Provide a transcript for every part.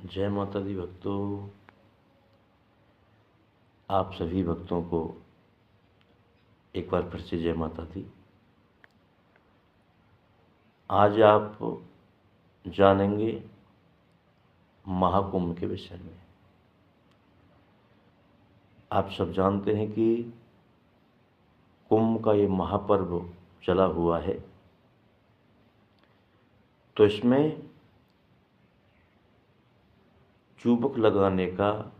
जय माता दी भक्तों। आप सभी भक्तों को एक बार फिर से जय माता दी। आज आप जानेंगे महाकुंभ के विषय में। आप सब जानते हैं कि कुंभ का ये महापर्व चला हुआ है, तो इसमें चुबक लगाने का,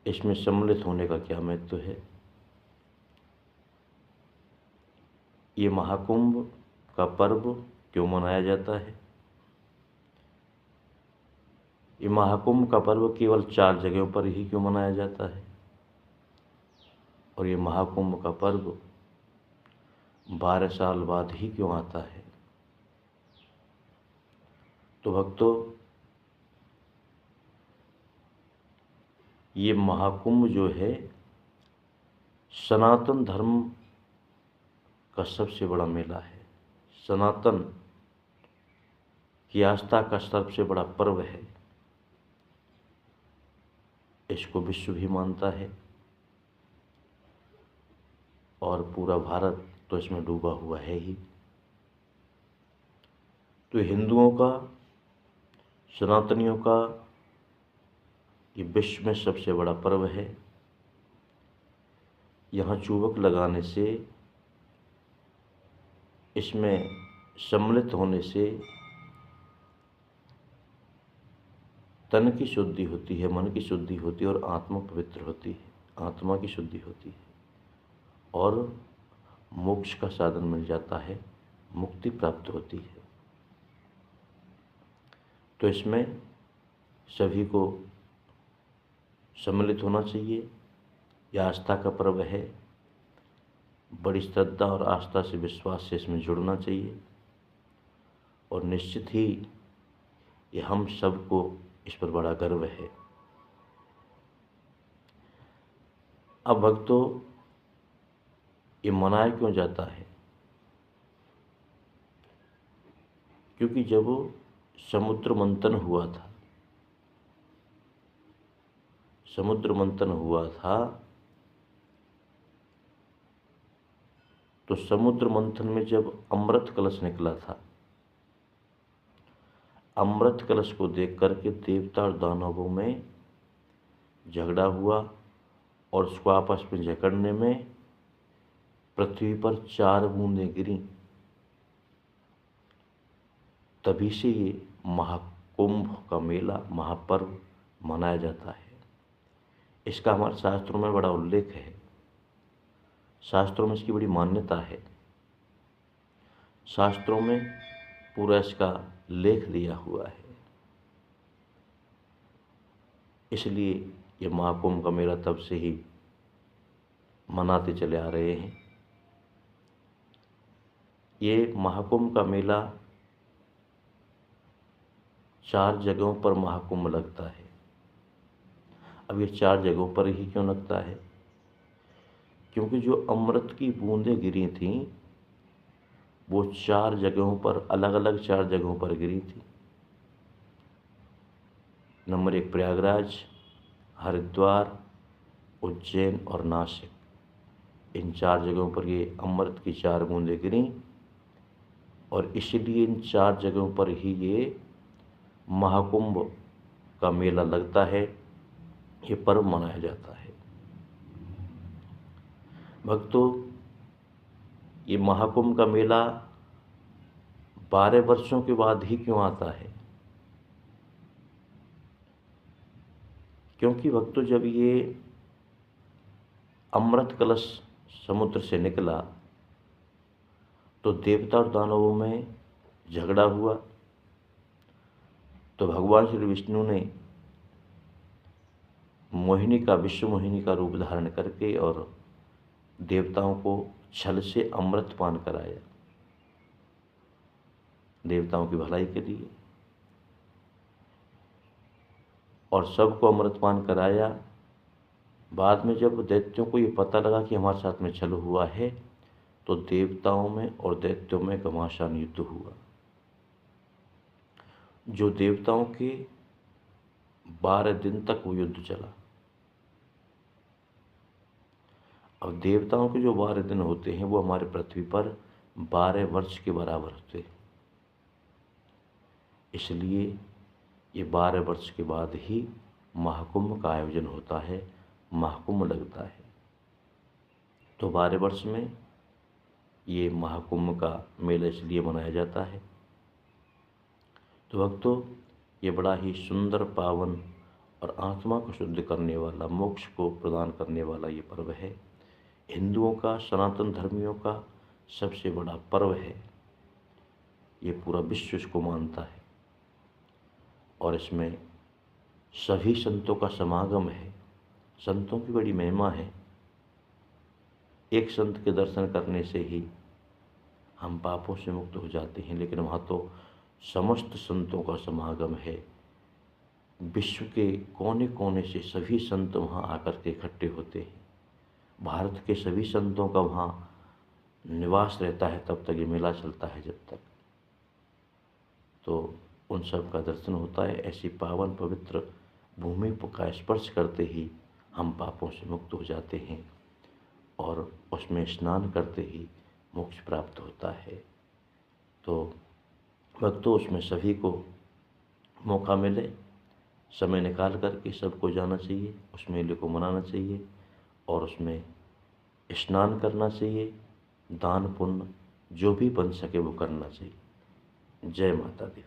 इसमें सम्मिलित होने का क्या महत्व है। ये महाकुंभ का पर्व क्यों मनाया जाता है। ये महाकुंभ का पर्व केवल 4 जगहों पर ही क्यों मनाया जाता है, और ये महाकुंभ का पर्व 12 साल बाद ही क्यों आता है। तो भक्तों, ये महाकुंभ जो है सनातन धर्म का सबसे बड़ा मेला है। सनातन की आस्था का सबसे बड़ा पर्व है। इसको विश्व भी मानता है और पूरा भारत तो इसमें डूबा हुआ है ही। तो हिंदुओं का, सनातनियों का ये विश्व में सबसे बड़ा पर्व है। यहाँ चुबक लगाने से, इसमें सम्मिलित होने से तन की शुद्धि होती है, मन की शुद्धि होती है और आत्मा पवित्र होती है, आत्मा की शुद्धि होती है और मोक्ष का साधन मिल जाता है, मुक्ति प्राप्त होती है। तो इसमें सभी को सम्मिलित होना चाहिए। यह आस्था का पर्व है। बड़ी श्रद्धा और आस्था से, विश्वास से इसमें जुड़ना चाहिए और निश्चित ही ये हम सबको इस पर बड़ा गर्व है। अब भक्तों, ये मनाया क्यों जाता है? क्योंकि जब समुद्र मंथन हुआ था, तो समुद्र मंथन में जब अमृत कलश निकला था, अमृत कलश को देख करके देवता और दानवों में झगड़ा हुआ और उसको आपस में जकड़ने में पृथ्वी पर 4 बूंदें गिरी। तभी से ये महाकुंभ का मेला, महापर्व मनाया जाता है। इसका हमारे शास्त्रों में बड़ा उल्लेख है। शास्त्रों में इसकी बड़ी मान्यता है। शास्त्रों में पूरा इसका लेख दिया हुआ है। इसलिए ये महाकुंभ का मेला तब से ही मनाते चले आ रहे हैं। ये महाकुंभ का मेला 4 जगहों पर महाकुंभ लगता है। अब ये 4 जगहों पर ही क्यों लगता है? क्योंकि जो अमृत की बूंदें गिरी थीं वो 4 जगहों पर, अलग अलग 4 जगहों पर गिरी थी। नंबर 1 प्रयागराज, हरिद्वार, उज्जैन और नासिक। इन 4 जगहों पर ये अमृत की 4 बूंदें गिरी और इसलिए इन 4 जगहों पर ही ये महाकुंभ का मेला लगता है, ये पर्व मनाया जाता है। भक्तों, ये महाकुंभ का मेला 12 वर्षों के बाद ही क्यों आता है? क्योंकि भक्तों, जब ये अमृत कलश समुद्र से निकला तो देवता और दानवों में झगड़ा हुआ। तो भगवान श्री विष्णु ने विश्व मोहिनी का रूप धारण करके और देवताओं को छल से अमृत पान कराया, देवताओं की भलाई के लिए, और सबको अमृत पान कराया। बाद में जब दैत्यों को ये पता लगा कि हमारे साथ में छल हुआ है, तो देवताओं में और दैत्यों में घमासान युद्ध हुआ। जो देवताओं के 12 दिन तक वो युद्ध चला। अब देवताओं के जो 12 दिन होते हैं वो हमारे पृथ्वी पर 12 वर्ष के बराबर होते हैं, इसलिए ये 12 वर्ष के बाद ही महाकुंभ का आयोजन होता है, महाकुंभ लगता है। तो 12 वर्ष में ये महाकुंभ का मेला इसलिए मनाया जाता है। तो भक्तों, ये बड़ा ही सुंदर, पावन और आत्मा को शुद्ध करने वाला, मोक्ष को प्रदान करने वाला ये पर्व है। हिंदुओं का, सनातन धर्मियों का सबसे बड़ा पर्व है। ये पूरा विश्व इसको मानता है और इसमें सभी संतों का समागम है। संतों की बड़ी महिमा है। एक संत के दर्शन करने से ही हम पापों से मुक्त हो जाते हैं, लेकिन वहाँ तो समस्त संतों का समागम है। विश्व के कोने कोने से सभी संत वहाँ आकर के इकट्ठे होते हैं। भारत के सभी संतों का वहाँ निवास रहता है, तब तक ये मेला चलता है जब तक। तो उन सब का दर्शन होता है। ऐसी पावन पवित्र भूमि का स्पर्श करते ही हम पापों से मुक्त हो जाते हैं और उसमें स्नान करते ही मोक्ष प्राप्त होता है। तो भक्तों, उसमें सभी को मौका मिले, समय निकाल करके सबको जाना चाहिए, उस मेले को मनाना चाहिए और उसमें स्नान करना चाहिए। दान पुण्य जो भी बन सके वो करना चाहिए। जय माता दी।